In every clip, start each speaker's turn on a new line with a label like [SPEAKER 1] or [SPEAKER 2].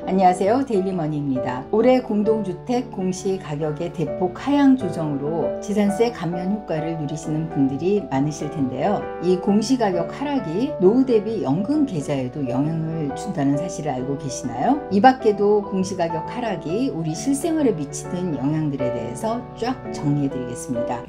[SPEAKER 1] 안녕하세요. 데일리머니입니다. 올해 공동주택 공시가격의 대폭 하향 조정으로 재산세 감면 효과를 누리시는 분들이 많으실 텐데요. 이 공시가격 하락이 노후 대비 연금 계좌에도 영향을 준다는 사실을 알고 계시나요? 이 밖에도 공시가격 하락이 우리 실생활에 미치는 영향들에 대해서 쫙 정리해 드리겠습니다.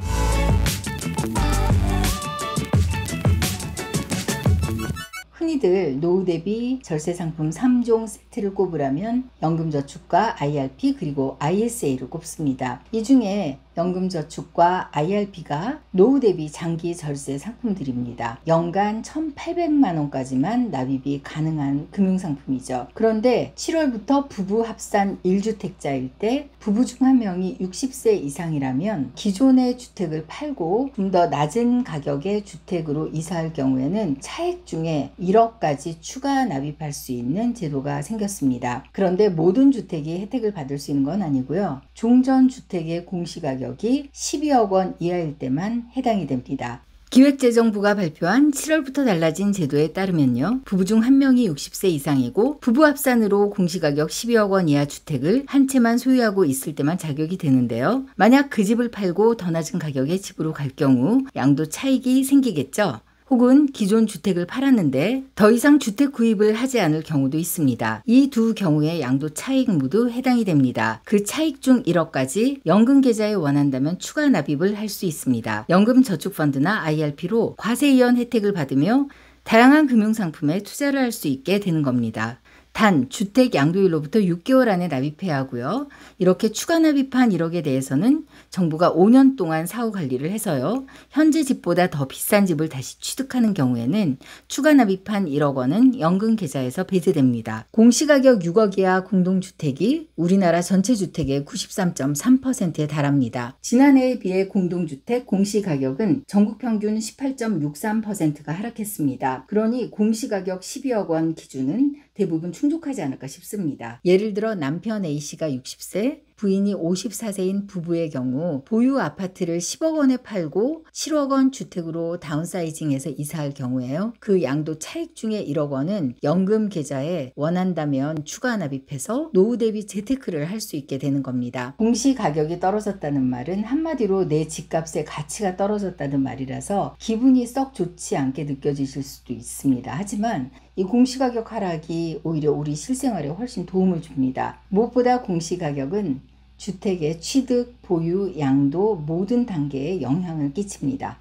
[SPEAKER 1] 흔히들 노후 대비 절세 상품 3종 세트를 꼽으라면 연금저축과 IRP 그리고 ISA를 꼽습니다. 이 중에 연금저축과 IRP가 노후 대비 장기 절세 상품들입니다. 연간 1,800만원까지만 납입이 가능한 금융상품이죠. 그런데 7월부터 부부 합산 1주택자일 때 부부 중 한 명이 60세 이상이라면 기존의 주택을 팔고 좀 더 낮은 가격의 주택으로 이사할 경우에는 차액 중에 1억까지 추가 납입할 수 있는 제도가 생겼습니다. 그런데 모든 주택이 혜택을 받을 수 있는 건 아니고요. 종전주택의 공시가격이 12억 원 이하일 때만 해당이 됩니다. 기획재정부가 발표한 7월부터 달라진 제도에 따르면요. 부부 중 한 명이 60세 이상이고 부부 합산으로 공시가격 12억 원 이하 주택을 한 채만 소유하고 있을 때만 자격이 되는데요. 만약 그 집을 팔고 더 낮은 가격의 집으로 갈 경우 양도 차익이 생기겠죠. 혹은 기존 주택을 팔았는데 더 이상 주택 구입을 하지 않을 경우도 있습니다. 이 두 경우의 양도 차익 모두 해당이 됩니다. 그 차익 중 1억까지 연금 계좌에 원한다면 추가 납입을 할 수 있습니다. 연금저축펀드나 IRP로 과세이연 혜택을 받으며 다양한 금융상품에 투자를 할 수 있게 되는 겁니다. 단 주택 양도일로부터 6개월 안에 납입해야 하고요. 이렇게 추가 납입한 1억에 대해서는 정부가 5년 동안 사후 관리를 해서요. 현재 집보다 더 비싼 집을 다시 취득하는 경우에는 추가 납입한 1억 원은 연금 계좌에서 배제됩니다. 공시가격 6억 이하 공동주택이 우리나라 전체 주택의 93.3%에 달합니다. 지난해에 비해 공동주택 공시가격은 전국 평균 18.63%가 하락했습니다. 그러니 공시가격 12억 원 기준은 대부분 충족하지 않을까 싶습니다. 예를 들어 남편 A씨가 60세, 부인이 54세인 부부의 경우 보유 아파트를 10억 원에 팔고 7억 원 주택으로 다운사이징해서 이사할 경우에요. 그 양도 차익 중에 1억 원은 연금 계좌에 원한다면 추가 납입해서 노후 대비 재테크를 할 수 있게 되는 겁니다. 공시가격이 떨어졌다는 말은 한마디로 내 집값의 가치가 떨어졌다는 말이라서 기분이 썩 좋지 않게 느껴지실 수도 있습니다. 하지만 이 공시가격 하락이 오히려 우리 실생활에 훨씬 도움을 줍니다. 무엇보다 공시가격은 주택의 취득, 보유, 양도 모든 단계에 영향을 끼칩니다.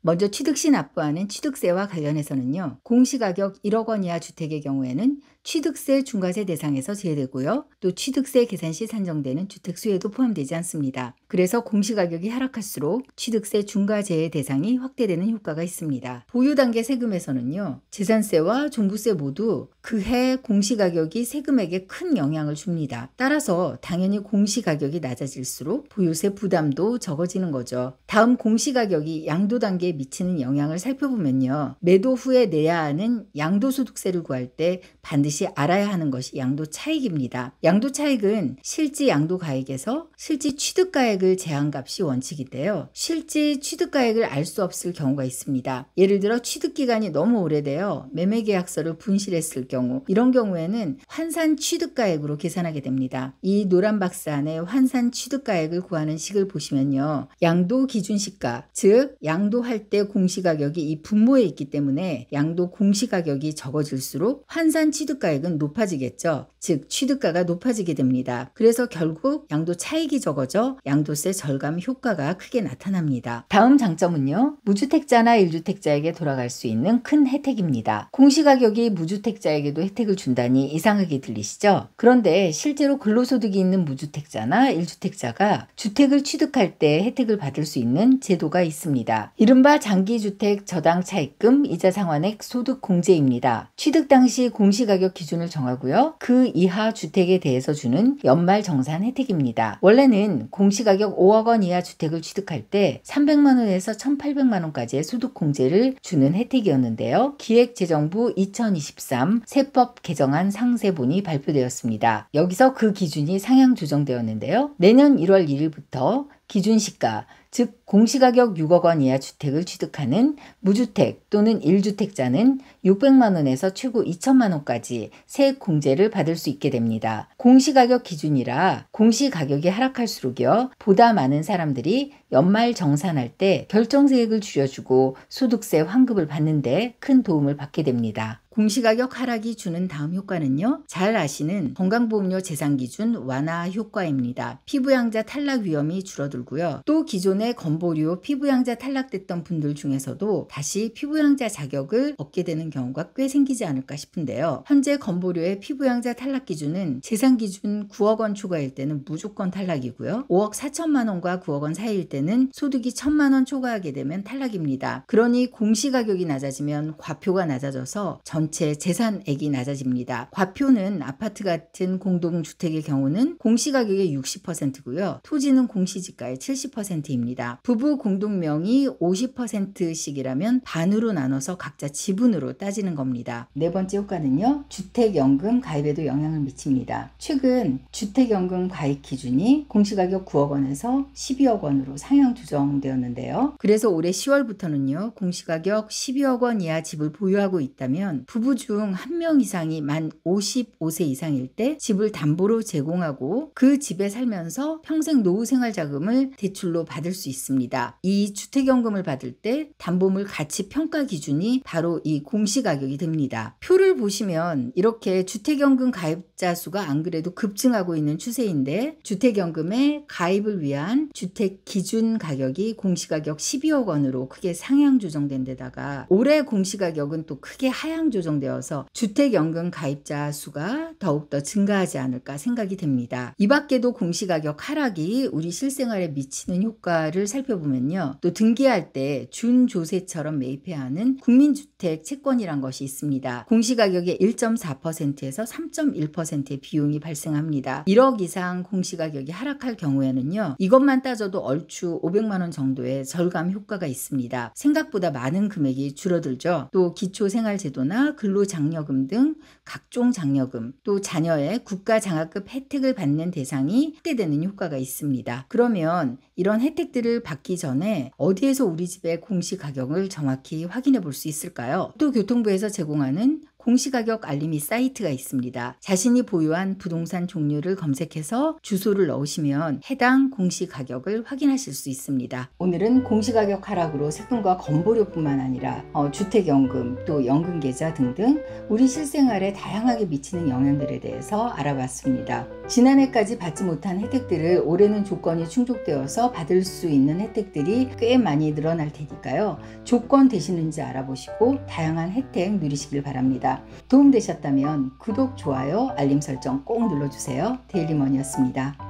[SPEAKER 1] 먼저 취득시 납부하는 취득세와 관련해서는요. 공시가격 1억 원 이하 주택의 경우에는 취득세 중과세 대상에서 제외되고요. 또 취득세 계산 시 산정되는 주택수에도 포함되지 않습니다. 그래서 공시가격이 하락할수록 취득세 중과제의 대상이 확대되는 효과가 있습니다. 보유 단계 세금에서는요. 재산세와 종부세 모두 그해 공시가격이 세금액에 큰 영향을 줍니다. 따라서 당연히 공시가격이 낮아질수록 보유세 부담도 적어지는 거죠. 다음 공시가격이 양도 단계에 미치는 영향을 살펴보면요. 매도 후에 내야 하는 양도소득세를 구할 때 반드시 알아야 하는 것이 양도 차익입니다. 양도 차익은 실지 양도 가액에서 실지 취득가액을 제한 값이 원칙인데요. 실지 취득가액을 알 수 없을 경우가 있습니다. 예를 들어 취득기간이 너무 오래되어 매매계약서를 분실했을 경우 이런 경우에는 환산 취득가액으로 계산하게 됩니다. 이 노란 박스 안에 환산 취득가액을 구하는 식을 보시면요. 양도 기준시가 즉 양도할 때 공시가격이 이 분모에 있기 때문에 양도 공시가격이 적어질수록 환산 취득가액은 높아지겠죠. 즉 취득가가 높아지게 됩니다. 그래서 결국 양도 차익이 적어져 양도세 절감 효과가 크게 나타납니다. 다음 장점은요. 무주택자나 1주택자에게 돌아갈 수 있는 큰 혜택입니다. 공시가격이 무주택자에게도 혜택을 준다니 이상하게 들리시죠? 그런데 실제로 근로소득이 있는 무주택자나 1주택자가 주택을 취득할 때 혜택을 받을 수 있는 제도가 있습니다. 이른바 장기주택 저당 차입금 이자 상환액 소득 공제입니다. 취득 당시 공시가격 기준을 정하고요. 그 이하 주택에 대해서 주는 연말 정산 혜택입니다. 원래는 공시가격 5억 원 이하 주택을 취득할 때 300만 원에서 1,800만 원까지의 소득 공제를 주는 혜택이었는데요. 기획재정부 2023 세법 개정안 상세본이 발표되었습니다. 여기서 그 기준이 상향 조정되었는데요. 내년 1월 1일부터 기준시가, 즉 공시가격 6억 원 이하 주택을 취득하는 무주택 또는 1주택자는 600만 원에서 최고 2천만 원까지 세액 공제를 받을 수 있게 됩니다. 공시가격 기준이라 공시가격이 하락할수록요, 보다 많은 사람들이 연말 정산할 때 결정세액을 줄여주고 소득세 환급을 받는데 큰 도움을 받게 됩니다. 공시가격 하락이 주는 다음 효과는요, 잘 아시는 건강보험료 재산기준 완화 효과입니다. 피부양자 탈락 위험이 줄어들고요. 또 기존의 건보료 피부양자 탈락됐던 분들 중에서도 다시 피부양자 자격을 얻게 되는 경우가 꽤 생기지 않을까 싶은데요. 현재 건보료의 피부양자 탈락 기준은 재산기준 9억 원 초과일 때는 무조건 탈락이고요. 5억 4천만 원과 9억 원 사이일 때는 소득이 1천만 원 초과하게 되면 탈락입니다. 그러니 공시가격이 낮아지면 과표가 낮아져서 전체 재산액이 낮아집니다. 과표는 아파트 같은 공동주택의 경우는 공시가격의 60%고요. 토지는 공시지가의 70%입니다. 부부 공동명의 50%씩이라면 반으로 나눠서 각자 지분으로 따지는 겁니다. 네 번째 효과는요, 주택연금 가입에도 영향을 미칩니다. 최근 주택연금 가입 기준이 공시가격 9억 원에서 12억 원으로 상향 조정되었는데요. 그래서 올해 10월부터는요, 공시가격 12억 원 이하 집을 보유하고 있다면 부부 중 한 명 이상이 만 55세 이상일 때 집을 담보로 제공하고 그 집에 살면서 평생 노후생활자금을 대출로 받을 수 있습니다. 이 주택연금을 받을 때 담보물 가치 평가 기준이 바로 이 공시가격이 됩니다. 표를 보시면 이렇게 주택연금 가입자 수가 안 그래도 급증하고 있는 추세인데, 주택연금에 가입을 위한 주택 기준 가격이 공시가격 12억 원으로 크게 상향 조정된 데다가 올해 공시가격은 또 크게 하향 조정되어서 주택연금 가입자 수가 더욱더 증가하지 않을까 생각이 됩니다. 이 밖에도 공시가격 하락이 우리 실생활에 미치는 효과를 살펴보면요, 또 등기할 때 준조세처럼 매입해야 하는 국민주택 채권이란 것이 있습니다. 공시가격의 1.4%에서 3.1%의 비용이 발생합니다. 1억 이상 공시가격이 하락할 경우에는요, 이것만 따져도 얼추 500만 원 정도의 절감 효과가 있습니다. 생각보다 많은 금액이 줄어들죠. 또 기초생활제도나 근로장려금 등 각종 장려금, 또 자녀의 국가장학금 혜택을 받는 대상이 확대되는 효과가 있습니다. 그러면 이런 혜택들을 받기 전에 어디에서 우리 집의 공시가격을 정확히 확인해 볼 수 있을까요? 또 교통부에서 제공하는 공시가격 알림이 사이트가 있습니다. 자신이 보유한 부동산 종류를 검색해서 주소를 넣으시면 해당 공시가격을 확인하실 수 있습니다. 오늘은 공시가격 하락으로 세금과 건보료뿐만 아니라 주택연금, 또 연금계좌 등등 우리 실생활에 다양하게 미치는 영향들에 대해서 알아봤습니다. 지난해까지 받지 못한 혜택들을 올해는 조건이 충족되어서 받을 수 있는 혜택들이 꽤 많이 늘어날 테니까요. 조건 되시는지 알아보시고 다양한 혜택 누리시길 바랍니다. 도움되셨다면 구독, 좋아요, 알림 설정 꼭 눌러주세요. 데일리머니였습니다.